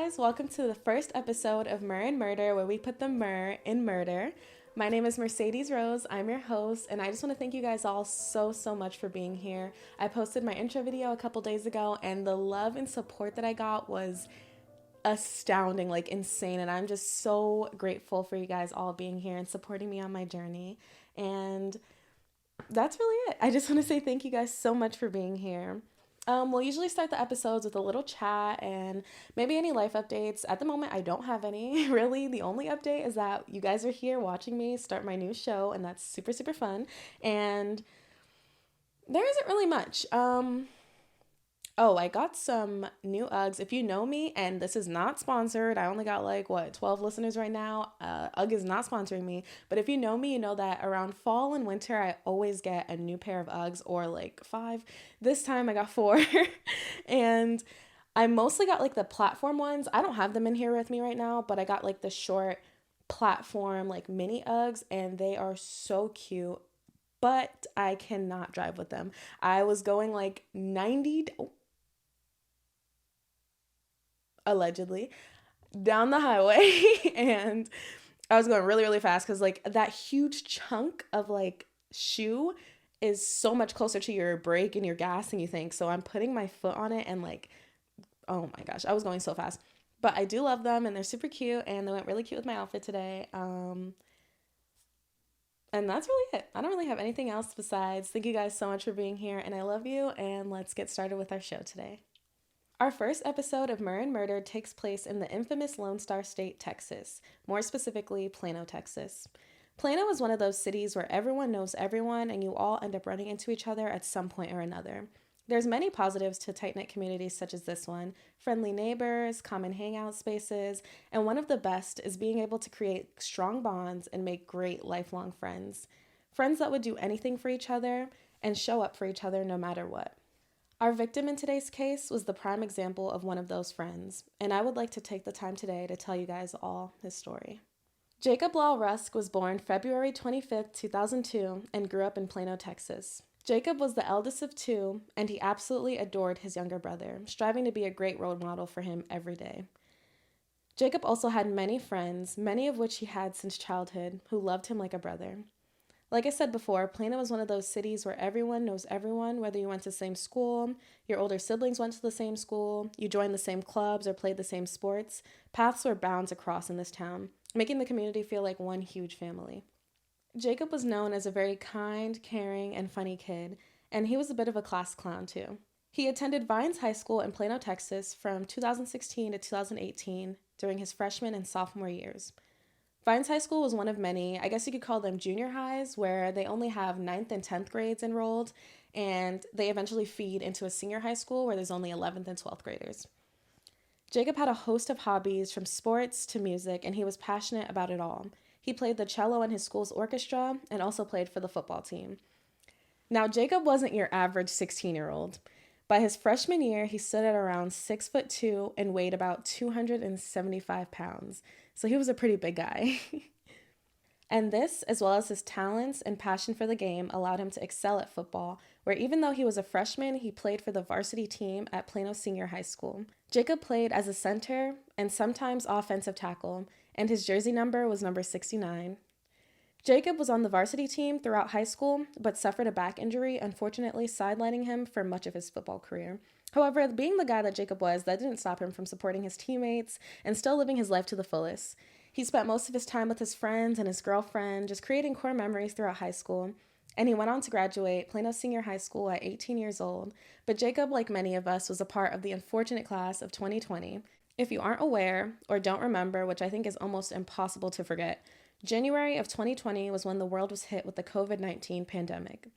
guys, welcome to the first episode of Mer Murder, where we put the Mer in murder. My name is Mercedes Rose, I'm your host, and I just want to thank you guys all so much for being here. I posted my intro video a couple days ago, and the love and support that I got was astounding, like insane, and I'm just so grateful for you guys all being here and supporting me on my journey. And that's really it. I just want to say thank you guys so much for being here. We'll usually start the episodes with a little chat and maybe any life updates. At the moment, I don't have any. Really, the only update is that you guys are here watching me start my new show, and that's super fun. And there isn't really much. Oh, I got some new Uggs. If you know me, and this is not sponsored, I only got 12 listeners right now. Ugg is not sponsoring me. But if you know me, you know that around fall and winter, I always get a new pair of Uggs, or like 5. This time I got 4. And I mostly got like the platform ones. I don't have them in here with me right now, but I got like the short platform, like mini Uggs, and they are so cute. But I cannot drive with them. I was going like 90, allegedly, down the highway and I was going really fast because like that huge chunk of like shoe is so much closer to your brake and your gas than you think. So I'm putting my foot on it and like, oh my gosh, I was going so fast. But I do love them and they're super cute and they went really cute with my outfit today. And that's really it. I don't really have anything else besides thank you guys so much for being here and I love you, and let's get started with our show today. Our first episode of Mer Murder takes place in the infamous Lone Star State, Texas, more specifically Plano, Texas. Plano is one of those cities where everyone knows everyone and you all end up running into each other at some point or another. There's many positives to tight-knit communities such as this one: friendly neighbors, common hangout spaces, and one of the best is being able to create strong bonds and make great lifelong friends. Friends that would do anything for each other and show up for each other no matter what. Our victim in today's case was the prime example of one of those friends, and I would like to take the time today to tell you guys all his story. Jacob Law Rusk was born February 25th, 2002, and grew up in Plano, Texas. Jacob was the eldest of 2, and he absolutely adored his younger brother, striving to be a great role model for him every day. Jacob also had many friends, many of which he had since childhood, who loved him like a brother. Like I said before, Plano was one of those cities where everyone knows everyone, whether you went to the same school, your older siblings went to the same school, you joined the same clubs or played the same sports. Paths were bound to cross in this town, making the community feel like one huge family. Jacob was known as a very kind, caring, and funny kid, and he was a bit of a class clown too. He attended Vines High School in Plano, Texas from 2016 to 2018 during his freshman and sophomore years. Vines High School was one of many, I guess you could call them junior highs, where they only have 9th and 10th grades enrolled, and they eventually feed into a senior high school where there's only 11th and 12th graders. Jacob had a host of hobbies from sports to music, and he was passionate about it all. He played the cello in his school's orchestra and also played for the football team. Now, Jacob wasn't your average 16-year-old. By his freshman year, he stood at around 6'2" and weighed about 275 pounds. So he was a pretty big guy. And this, as well as his talents and passion for the game, allowed him to excel at football, where even though he was a freshman, he played for the varsity team at Plano Senior High School. Jacob played as a center and sometimes offensive tackle, and his jersey number was number 69. Jacob was on the varsity team throughout high school, but suffered a back injury, unfortunately sidelining him for much of his football career. However, being the guy that Jacob was, that didn't stop him from supporting his teammates and still living his life to the fullest. He spent most of his time with his friends and his girlfriend, just creating core memories throughout high school. And he went on to graduate Plano Senior High School at 18 years old. But Jacob, like many of us, was a part of the unfortunate class of 2020. If you aren't aware or don't remember, which I think is almost impossible to forget, January of 2020 was when the world was hit with the COVID-19 pandemic,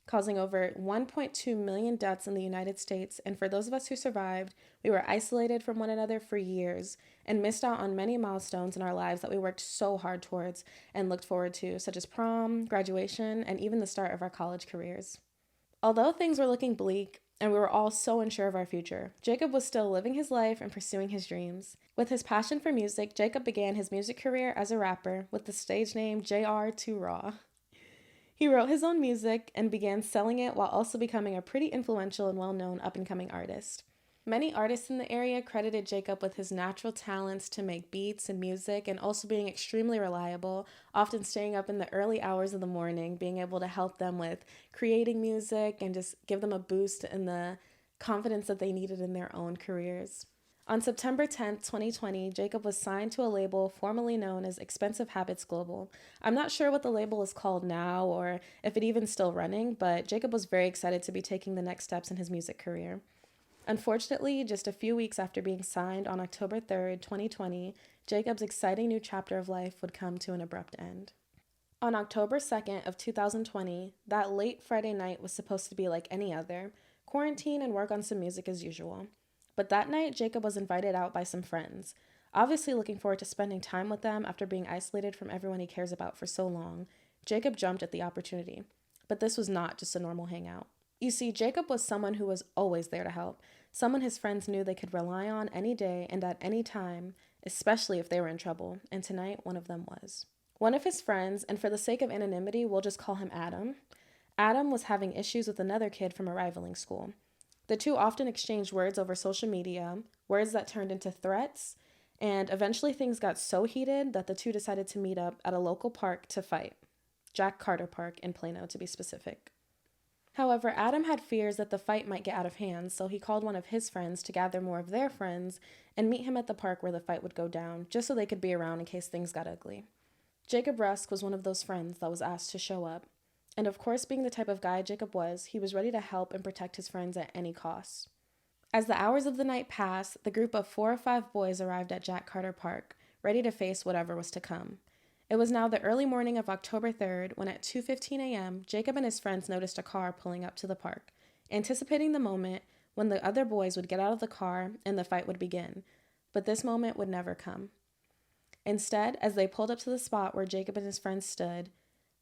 causing over 1.2 million deaths in the United States, and for those of us who survived, we were isolated from one another for years and missed out on many milestones in our lives that we worked so hard towards and looked forward to, such as prom, graduation, and even the start of our college careers. Although things were looking bleak, and we were all so unsure of our future, Jacob was still living his life and pursuing his dreams. With his passion for music, Jacob began his music career as a rapper with the stage name JR Too Raw. He wrote his own music and began selling it while also becoming a pretty influential and well-known up-and-coming artist. Many artists in the area credited Jacob with his natural talents to make beats and music and also being extremely reliable, often staying up in the early hours of the morning, being able to help them with creating music and just give them a boost in the confidence that they needed in their own careers. On September 10th, 2020, Jacob was signed to a label formerly known as Expensive Habits Global. I'm not sure what the label is called now or if it even still running, but Jacob was very excited to be taking the next steps in his music career. Unfortunately, just a few weeks after being signed on October 3rd, 2020, Jacob's exciting new chapter of life would come to an abrupt end. On October 2nd of 2020, that late Friday night was supposed to be like any other, quarantine and work on some music as usual. But that night, Jacob was invited out by some friends. Obviously looking forward to spending time with them after being isolated from everyone he cares about for so long, Jacob jumped at the opportunity. But this was not just a normal hangout. You see, Jacob was someone who was always there to help, someone his friends knew they could rely on any day and at any time, especially if they were in trouble, and tonight one of them was. One of his friends, and for the sake of anonymity, we'll just call him Adam. Adam was having issues with another kid from a rivaling school. The two often exchanged words over social media, words that turned into threats, and eventually things got so heated that the two decided to meet up at a local park to fight. Jack Carter Park in Plano, to be specific. However, Adam had fears that the fight might get out of hand, so he called one of his friends to gather more of their friends and meet him at the park where the fight would go down, just so they could be around in case things got ugly. Jacob Rusk was one of those friends that was asked to show up. And of course, being the type of guy Jacob was, he was ready to help and protect his friends at any cost. As the hours of the night passed, the group of 4 or 5 boys arrived at Jack Carter Park, ready to face whatever was to come. It was now the early morning of October 3rd when at 2:15 a.m., Jacob and his friends noticed a car pulling up to the park, anticipating the moment when the other boys would get out of the car and the fight would begin. But this moment would never come. Instead, as they pulled up to the spot where Jacob and his friends stood,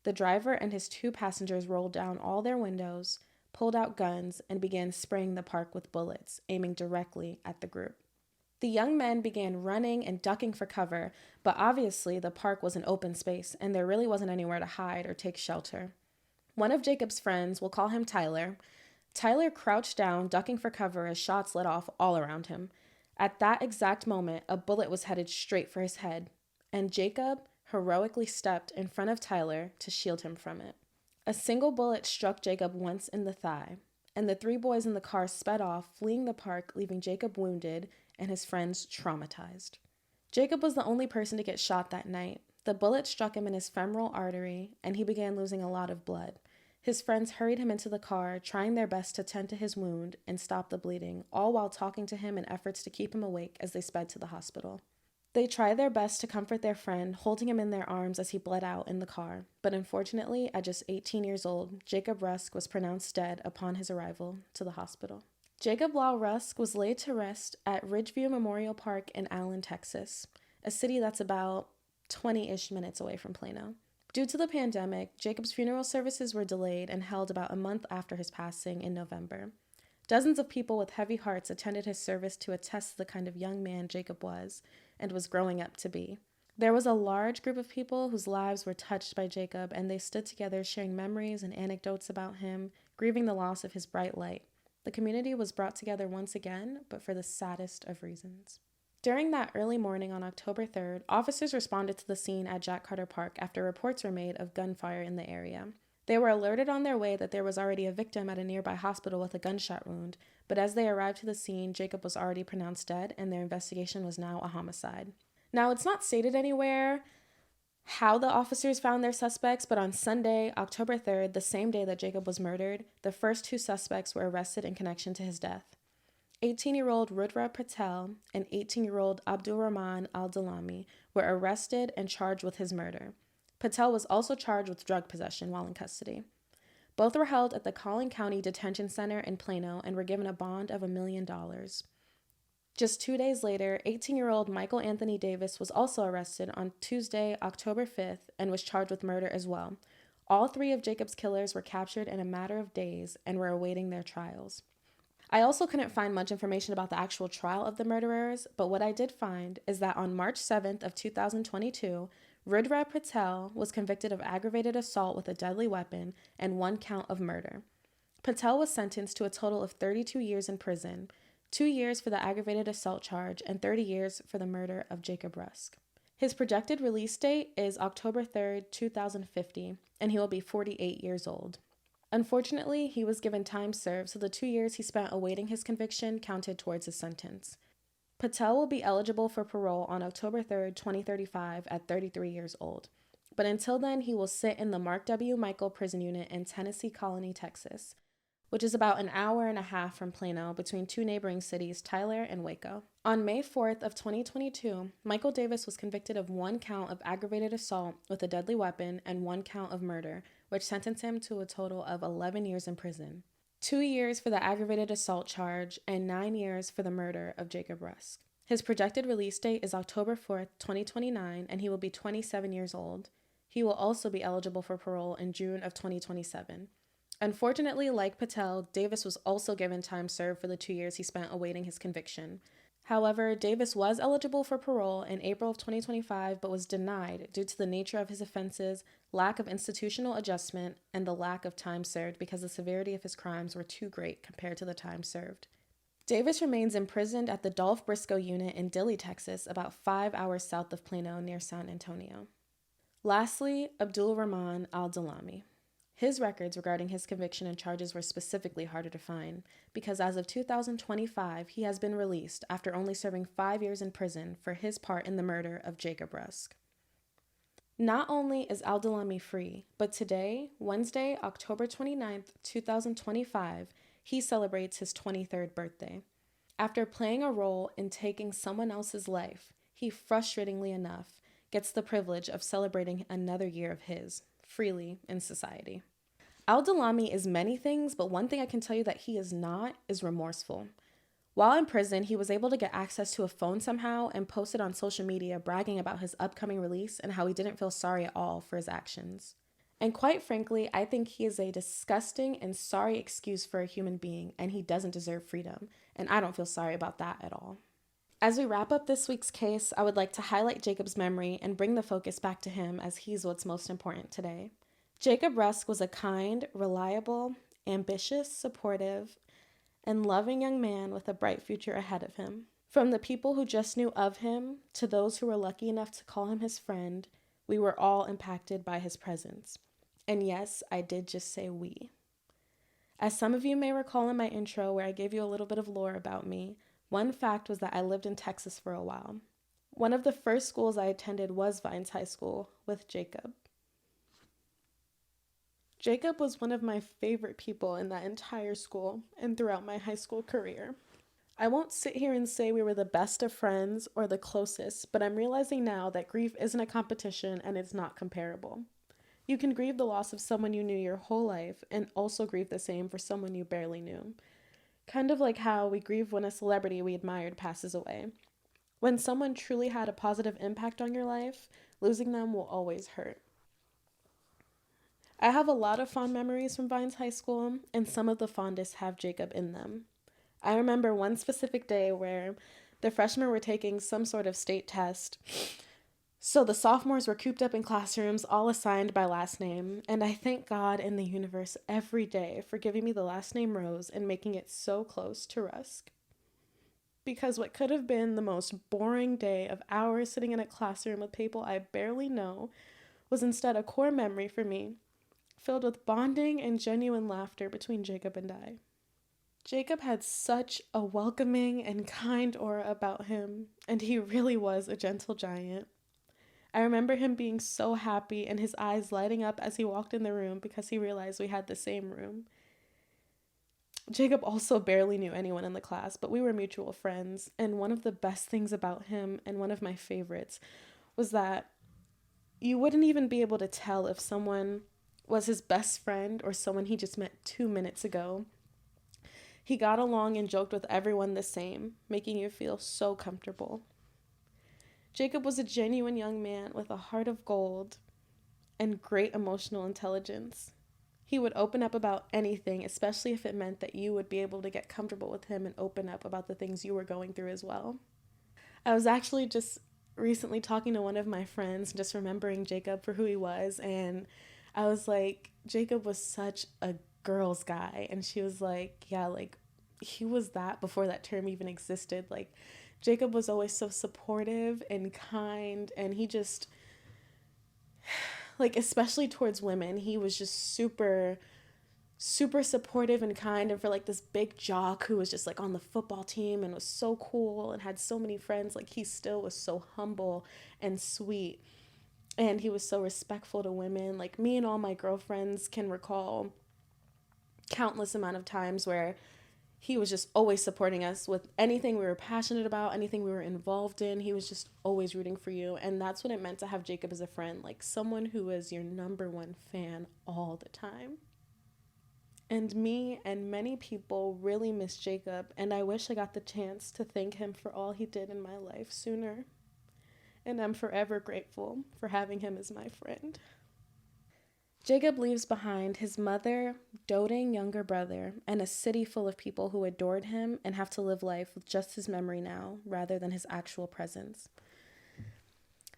the driver and his 2 passengers rolled down all their windows, pulled out guns, and began spraying the park with bullets, aiming directly at the group. The young men began running and ducking for cover, but obviously the park was an open space and there really wasn't anywhere to hide or take shelter. One of Jacob's friends, we'll call him Tyler, crouched down, ducking for cover as shots let off all around him. At that exact moment, a bullet was headed straight for his head, and Jacob heroically stepped in front of Tyler to shield him from it. A single bullet struck Jacob once in the thigh, and the 3 boys in the car sped off, fleeing the park, leaving Jacob wounded and his friends traumatized. Jacob was the only person to get shot that night. The bullet struck him in his femoral artery, and he began losing a lot of blood. His friends hurried him into the car, trying their best to tend to his wound and stop the bleeding, all while talking to him in efforts to keep him awake as they sped to the hospital. They tried their best to comfort their friend, holding him in their arms as he bled out in the car, but unfortunately, at just 18 years old, Jacob Rusk was pronounced dead upon his arrival to the hospital. Jacob Law Rusk was laid to rest at Ridgeview Memorial Park in Allen, Texas, a city that's about 20-ish minutes away from Plano. Due to the pandemic, Jacob's funeral services were delayed and held about a month after his passing in November. Dozens of people with heavy hearts attended his service to attest to the kind of young man Jacob was and was growing up to be. There was a large group of people whose lives were touched by Jacob, and they stood together sharing memories and anecdotes about him, grieving the loss of his bright light. The community was brought together once again, but for the saddest of reasons. During that early morning on October 3rd, officers responded to the scene at Jack Carter Park after reports were made of gunfire in the area. They were alerted on their way that there was already a victim at a nearby hospital with a gunshot wound, but as they arrived to the scene, Jacob was already pronounced dead, and their investigation was now a homicide. Now, it's not stated anywhere how the officers found their suspects, but on Sunday, October 3rd, the same day that Jacob was murdered, the first 2 suspects were arrested in connection to his death. 18-year-old Rudra Patel and 18-year-old Abdulrahman Al-Dalami were arrested and charged with his murder. Patel was also charged with drug possession while in custody. Both were held at the Collin County Detention Center in Plano and were given a bond of $1 million. Just 2 days later, 18-year-old Michael Anthony Davis was also arrested on Tuesday, October 5th, and was charged with murder as well. All 3 of Jacob's killers were captured in a matter of days and were awaiting their trials. I also couldn't find much information about the actual trial of the murderers, but what I did find is that on March 7th of 2022, Rudra Patel was convicted of aggravated assault with a deadly weapon and 1 count of murder. Patel was sentenced to a total of 32 years in prison. 2 years for the aggravated assault charge, and 30 years for the murder of Jacob Rusk. His projected release date is October 3rd, 2050, and he will be 48 years old. Unfortunately, he was given time served, so the 2 years he spent awaiting his conviction counted towards his sentence. Patel will be eligible for parole on October 3rd, 2035 at 33 years old. But until then, he will sit in the Mark W. Michael Prison Unit in Tennessee Colony, Texas, which is about an hour and a half from Plano between two neighboring cities, Tyler and Waco. On May 4th of 2022, Michael Davis was convicted of 1 count of aggravated assault with a deadly weapon and 1 count of murder, which sentenced him to a total of 11 years in prison. 2 years for the aggravated assault charge and 9 years for the murder of Jacob Rusk. His projected release date is October 4th, 2029, and he will be 27 years old. He will also be eligible for parole in June of 2027. Unfortunately, like Patel, Davis was also given time served for the 2 years he spent awaiting his conviction. However, Davis was eligible for parole in April of 2025 but was denied due to the nature of his offenses, lack of institutional adjustment, and the lack of time served because the severity of his crimes were too great compared to the time served. Davis remains imprisoned at the Dolph Briscoe unit in Dilley, Texas, about 5 hours south of Plano near San Antonio. Lastly, Abdul Rahman al-Dalami. His records regarding his conviction and charges were specifically harder to find because as of 2025, he has been released after only serving 5 years in prison for his part in the murder of Jacob Rusk. Not only is al-Dalami free, but today, Wednesday, October 29th, 2025, he celebrates his 23rd birthday. After playing a role in taking someone else's life, he frustratingly enough gets the privilege of celebrating another year of his, freely in society. Al-Dalami is many things, but one thing I can tell you that he is not is remorseful. While in prison, he was able to get access to a phone somehow and posted on social media bragging about his upcoming release and how he didn't feel sorry at all for his actions. And quite frankly, I think he is a disgusting and sorry excuse for a human being, and he doesn't deserve freedom, and I don't feel sorry about that at all. As we wrap up this week's case, I would like to highlight Jacob's memory and bring the focus back to him as he's what's most important today. Jacob Rusk was a kind, reliable, ambitious, supportive, and loving young man with a bright future ahead of him. From the people who just knew of him to those who were lucky enough to call him his friend, we were all impacted by his presence. And yes, I did just say we. As some of you may recall in my intro where I gave you a little bit of lore about me, one fact was that I lived in Texas for a while. One of the first schools I attended was Vines High School with Jacob. Jacob was one of my favorite people in that entire school and throughout my high school career. I won't sit here and say we were the best of friends or the closest, but I'm realizing now that grief isn't a competition and it's not comparable. You can grieve the loss of someone you knew your whole life and also grieve the same for someone you barely knew. Kind of like how we grieve when a celebrity we admired passes away. When someone truly had a positive impact on your life, losing them will always hurt. I have a lot of fond memories from Vines High School, and some of the fondest have Jacob in them. I remember one specific day where the freshmen were taking some sort of state test, so the sophomores were cooped up in classrooms, all assigned by last name, and I thank God and the universe every day for giving me the last name Rose and making it so close to Rusk. Because what could have been the most boring day of hours sitting in a classroom with people I barely know was instead a core memory for me, filled with bonding and genuine laughter between Jacob and I. Jacob had such a welcoming and kind aura about him, and he really was a gentle giant. I remember him being so happy and his eyes lighting up as he walked in the room because he realized we had the same room. Jacob also barely knew anyone in the class, but we were mutual friends, and one of the best things about him, and one of my favorites, was that you wouldn't even be able to tell if someone was his best friend or someone he just met 2 minutes ago. He got along and joked with everyone the same, making you feel so comfortable. Jacob was a genuine young man with a heart of gold and great emotional intelligence. He would open up about anything, especially if it meant that you would be able to get comfortable with him and open up about the things you were going through as well. I was actually just recently talking to one of my friends, just remembering Jacob for who he was, and I was like, Jacob was such a girl's guy, and she was like, yeah, like, he was that before that term even existed. Like, Jacob was always so supportive and kind, and he just, like, especially towards women, he was just super supportive and kind. And for like this big jock who was just like on the football team and was so cool and had so many friends, like, he still was so humble and sweet, and he was so respectful to women. Like, me and all my girlfriends can recall countless amount of times where he was just always supporting us with anything we were passionate about, anything we were involved in. He was just always rooting for you. And that's what it meant to have Jacob as a friend, like someone who was your number one fan all the time. And me and many people really miss Jacob, and I wish I got the chance to thank him for all he did in my life sooner. And I'm forever grateful for having him as my friend. Jacob leaves behind his mother, doting younger brother, and a city full of people who adored him and have to live life with just his memory now rather than his actual presence.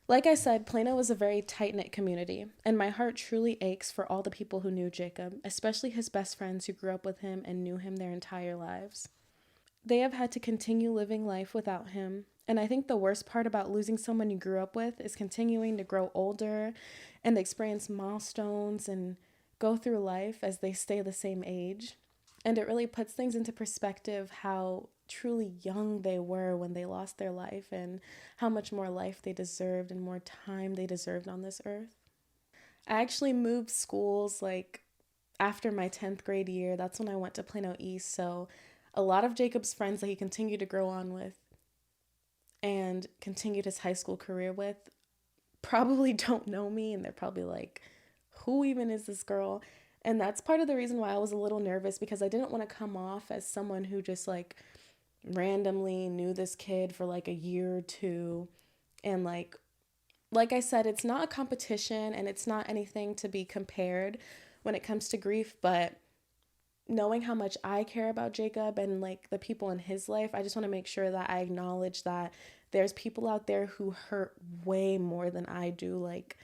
Like I said, Plano was a very tight-knit community, and my heart truly aches for all the people who knew Jacob, especially his best friends who grew up with him and knew him their entire lives. They have had to continue living life without him, and I think the worst part about losing someone you grew up with is continuing to grow older and experience milestones and go through life as they stay the same age. And it really puts things into perspective how truly young they were when they lost their life, and how much more life they deserved and more time they deserved on this earth. I actually moved schools like after my 10th grade year. That's when I went to Plano East. So a lot of Jacob's friends that he continued to grow on with and continued his high school career with probably don't know me, and they're probably like, who even is this girl? And that's part of the reason why I was a little nervous, because I didn't want to come off as someone who just like randomly knew this kid for like a year or two. And like I said, it's not a competition and it's not anything to be compared when it comes to grief, but knowing how much I care about Jacob and like the people in his life, I just want to make sure that I acknowledge that there's people out there who hurt way more than I do. Like,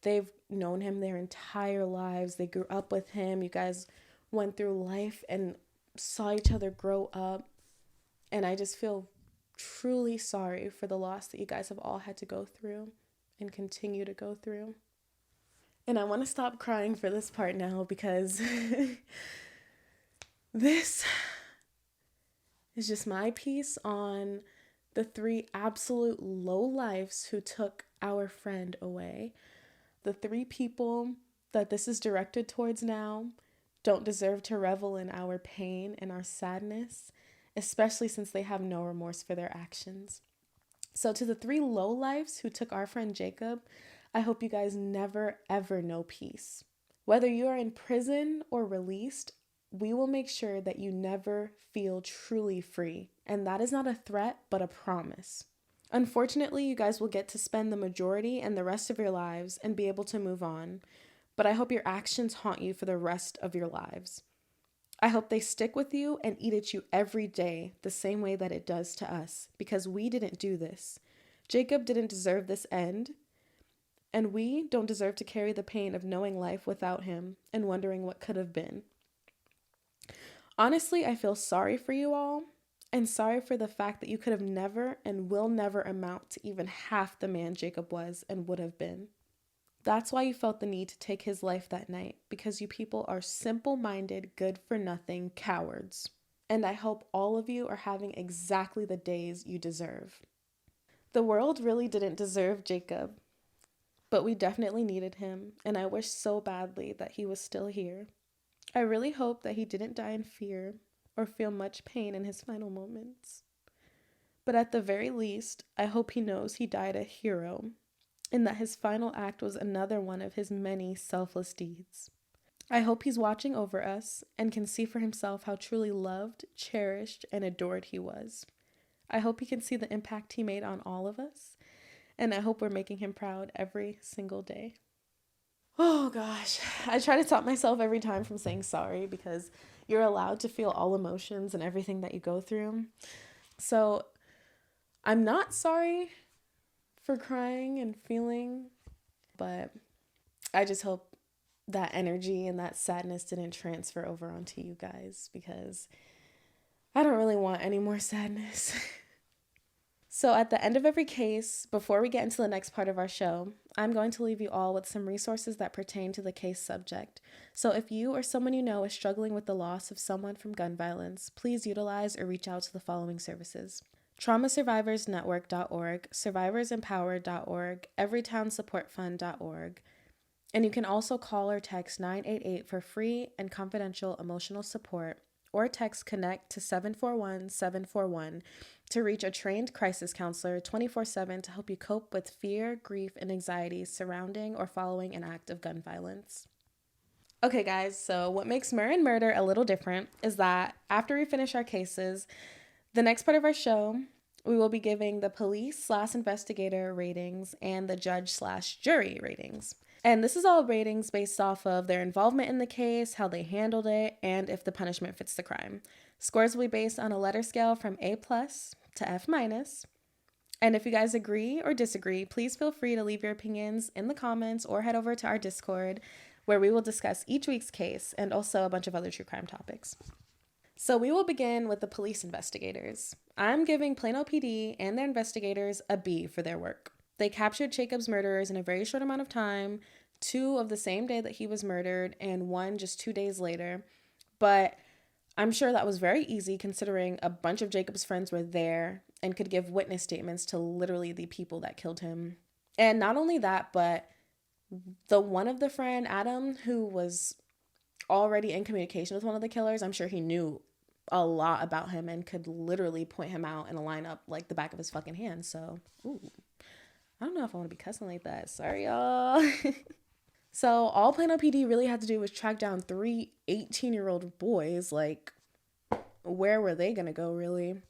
they've known him their entire lives. They grew up with him. You guys went through life and saw each other grow up. And I just feel truly sorry for the loss that you guys have all had to go through and continue to go through. And I want to stop crying for this part now, because this is just my piece on the three absolute lowlifes who took our friend away. The three people that this is directed towards now don't deserve to revel in our pain and our sadness, especially since they have no remorse for their actions. So to the three lowlifes who took our friend Jacob, I hope you guys never ever know peace. Whether you are in prison or released, we will make sure that you never feel truly free. And that is not a threat, but a promise. Unfortunately, you guys will get to spend the majority and the rest of your lives and be able to move on. But I hope your actions haunt you for the rest of your lives. I hope they stick with you and eat at you every day the same way that it does to us, because we didn't do this. Jacob didn't deserve this end, and we don't deserve to carry the pain of knowing life without him and wondering what could have been. Honestly, I feel sorry for you all, and sorry for the fact that you could have never and will never amount to even half the man Jacob was and would have been. That's why you felt the need to take his life that night, because you people are simple-minded, good-for-nothing cowards. And I hope all of you are having exactly the days you deserve. The world really didn't deserve Jacob, but we definitely needed him, and I wish so badly that he was still here. I really hope that he didn't die in fear or feel much pain in his final moments. But at the very least, I hope he knows he died a hero, and that his final act was another one of his many selfless deeds. I hope he's watching over us and can see for himself how truly loved, cherished, and adored he was. I hope he can see the impact he made on all of us, and I hope we're making him proud every single day. Oh gosh, I try to stop myself every time from saying sorry, because you're allowed to feel all emotions and everything that you go through. So I'm not sorry for crying and feeling, but I just hope that energy and that sadness didn't transfer over onto you guys, because I don't really want any more sadness. So at the end of every case, before we get into the next part of our show, I'm going to leave you all with some resources that pertain to the case subject. So if you or someone you know is struggling with the loss of someone from gun violence, please utilize or reach out to the following services: TraumaSurvivorsNetwork.org, SurvivorsEmpowered.org, EveryTownSupportFund.org, and you can also call or text 988 for free and confidential emotional support, or text CONNECT to 741-741 to reach a trained crisis counselor 24/7 to help you cope with fear, grief, and anxiety surrounding or following an act of gun violence. Okay, guys, so what makes Mer Murder a little different is that after we finish our cases, the next part of our show, we will be giving the police/investigator ratings and the judge/jury ratings. And this is all ratings based off of their involvement in the case, how they handled it, and if the punishment fits the crime. Scores will be based on a letter scale from A+ to F-. And if you guys agree or disagree, please feel free to leave your opinions in the comments or head over to our Discord, where we will discuss each week's case and also a bunch of other true crime topics. So we will begin with the police investigators. I'm giving Plano PD and their investigators a B for their work. They captured Jacob's murderers in a very short amount of time, 2 of the same day that he was murdered and 1 just 2 days later. But I'm sure that was very easy considering a bunch of Jacob's friends were there and could give witness statements to literally the people that killed him. And not only that, but the one of the friend, Adam, who was already in communication with one of the killers, I'm sure he knew a lot about him and could literally point him out in a lineup like the back of his fucking hand. So, I don't know if I want to be cussing like that. Sorry, y'all. So all Plano PD really had to do was track down 3 18-year-old boys. Like, where were they gonna go, really?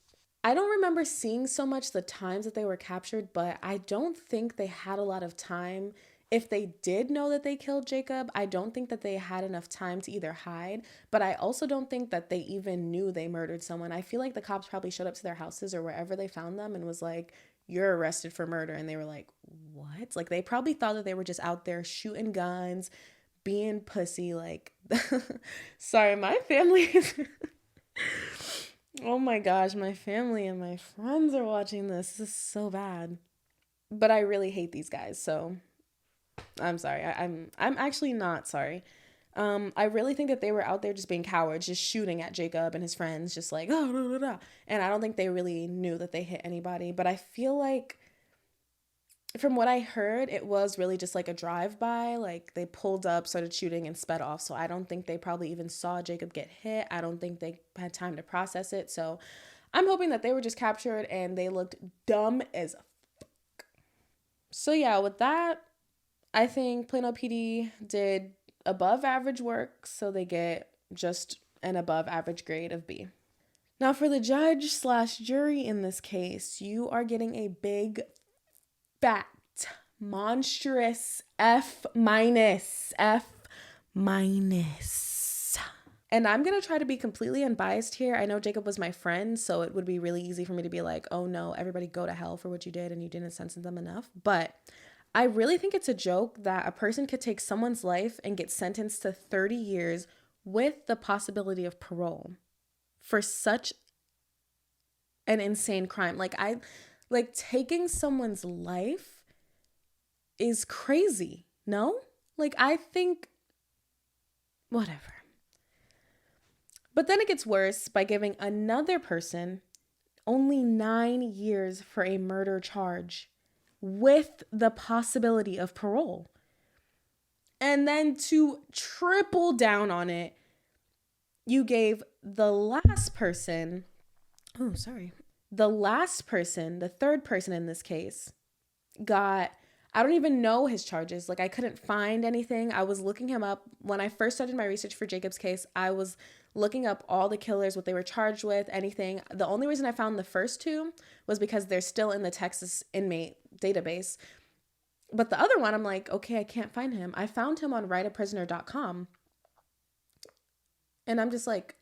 I don't remember seeing so much the times that they were captured, but I don't think they had a lot of time. If they did know that they killed Jacob, I don't think that they had enough time to either hide, but I also don't think that they even knew they murdered someone. I feel like the cops probably showed up to their houses or wherever they found them and was like, "You're arrested for murder." And they were like, "What?" Like, they probably thought that they were just out there shooting guns, being pussy. Like, sorry, my family oh my gosh, my family and my friends are watching this. This is so bad. But I really hate these guys, so I'm sorry. I'm actually not sorry. I really think that they were out there just being cowards, just shooting at Jacob and his friends, just like, oh, da, da, da. And I don't think they really knew that they hit anybody. But I feel like, from what I heard, it was really just like a drive-by. Like, they pulled up, started shooting, and sped off. So I don't think they probably even saw Jacob get hit. I don't think they had time to process it. So I'm hoping that they were just captured and they looked dumb as fuck. So yeah, with that, I think Plano PD did above average work, so they get just an above average grade of B. Now for the judge/jury in this case, you are getting a big, fat, monstrous F-. And I'm going to try to be completely unbiased here. I know Jacob was my friend, so it would be really easy for me to be like, oh no, everybody go to hell for what you did and you didn't censor them enough. But I really think it's a joke that a person could take someone's life and get sentenced to 30 years with the possibility of parole for such an insane crime. Like taking someone's life is crazy. No? Like, I think, whatever. But then it gets worse by giving another person only 9 years for a murder charge with the possibility of parole. And then to triple down on it, you gave the last person, the third person in this case, got, I don't even know his charges. Like, I couldn't find anything. I was looking him up. When I first started my research for Jacob's case, I was looking up all the killers, what they were charged with, anything. The only reason I found the first 2 was because they're still in the Texas inmate database. But the other one, I'm like, okay, I can't find him. I found him on writeaprisoner.com. And I'm just like,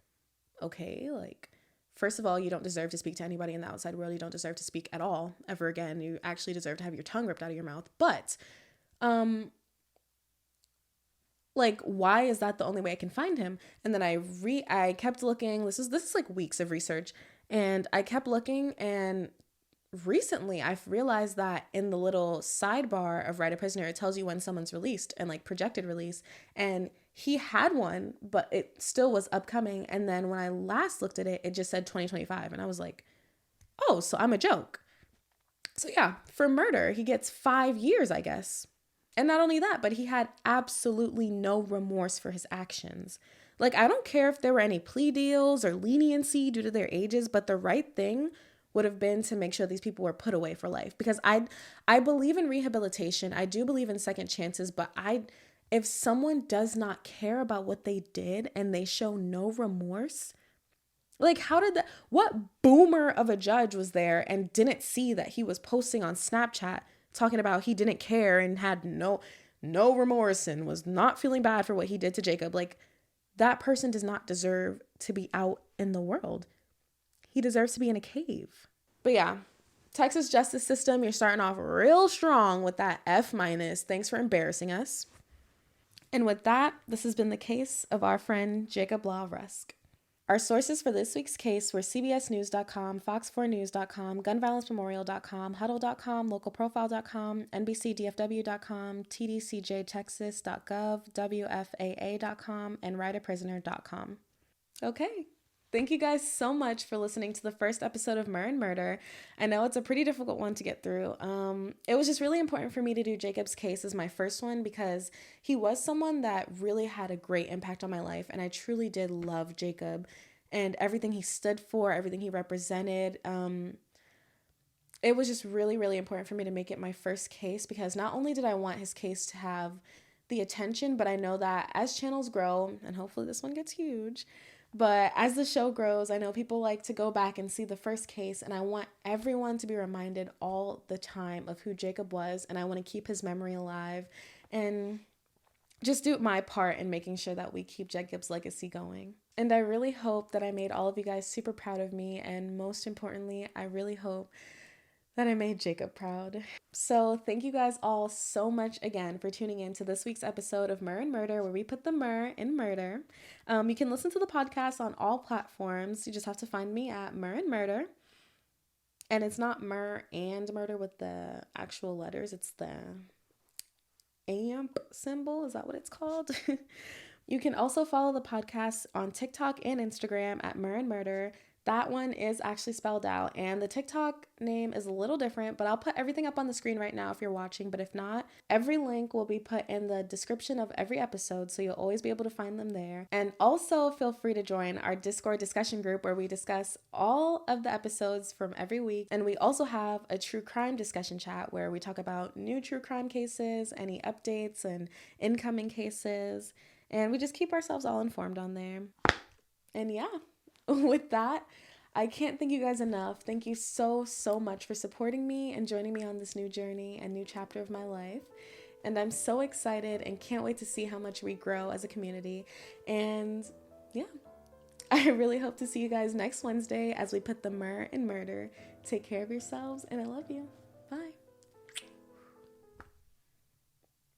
okay, like, first of all, you don't deserve to speak to anybody in the outside world. You don't deserve to speak at all ever again. You actually deserve to have your tongue ripped out of your mouth. But Like, why is that the only way I can find him? And then I kept looking. This is like weeks of research, and I kept looking, and recently I've realized that in the little sidebar of Write a Prisoner, it tells you when someone's released and like projected release. And he had one, but it still was upcoming. And then when I last looked at it, it just said 2025. And I was like, oh, so I'm a joke. So yeah, for murder, he gets 5 years, I guess. And not only that, but he had absolutely no remorse for his actions. Like, I don't care if there were any plea deals or leniency due to their ages, but the right thing would have been to make sure these people were put away for life. Because I believe in rehabilitation. I do believe in second chances, but if someone does not care about what they did and they show no remorse, like, what boomer of a judge was there and didn't see that he was posting on Snapchat talking about he didn't care and had no remorse and was not feeling bad for what he did to Jacob? Like, that person does not deserve to be out in the world. He deserves to be in a cave. But yeah, Texas justice system, you're starting off real strong with that F-. Thanks for embarrassing us. And with that, this has been the case of our friend Jacob Law Rusk. Our sources for this week's case were CBSNews.com, Fox4News.com, GunViolenceMemorial.com, Huddle.com, LocalProfile.com, NBCDFW.com, TDCJTexas.gov, WFAA.com, and WriteAPrisoner.com. Okay. Thank you guys so much for listening to the first episode of Mer Murder. I know it's a pretty difficult one to get through. It was just really important for me to do Jacob's case as my first one because he was someone that really had a great impact on my life, and I truly did love Jacob and everything he stood for, everything he represented. It was just really, really important for me to make it my first case because not only did I want his case to have the attention, but I know that as channels grow, and hopefully this one gets huge, but as the show grows, I know people like to go back and see the first case, and I want everyone to be reminded all the time of who Jacob was, and I want to keep his memory alive and just do my part in making sure that we keep Jacob's legacy going. And I really hope that I made all of you guys super proud of me, and most importantly, I really hope that I made Jacob proud. So thank you guys all so much again for tuning in to this week's episode of Mer and Murder, where we put the Mer in murder. You can listen to the podcast on all platforms. You just have to find me at Mer and Murder. And it's not Mer and Murder with the actual letters. It's the amp symbol. Is that what it's called? You can also follow the podcast on TikTok and Instagram at Mer and Murder. That one is actually spelled out, and the TikTok name is a little different, but I'll put everything up on the screen right now if you're watching, but if not, every link will be put in the description of every episode, so you'll always be able to find them there. And also feel free to join our Discord discussion group where we discuss all of the episodes from every week, and we also have a true crime discussion chat where we talk about new true crime cases, any updates and incoming cases, and we just keep ourselves all informed on there. And yeah. With that, I can't thank you guys enough. Thank you so, so much for supporting me and joining me on this new journey and new chapter of my life. And I'm so excited and can't wait to see how much we grow as a community. And yeah, I really hope to see you guys next Wednesday as we put the Mer in murder. Take care of yourselves, and I love you.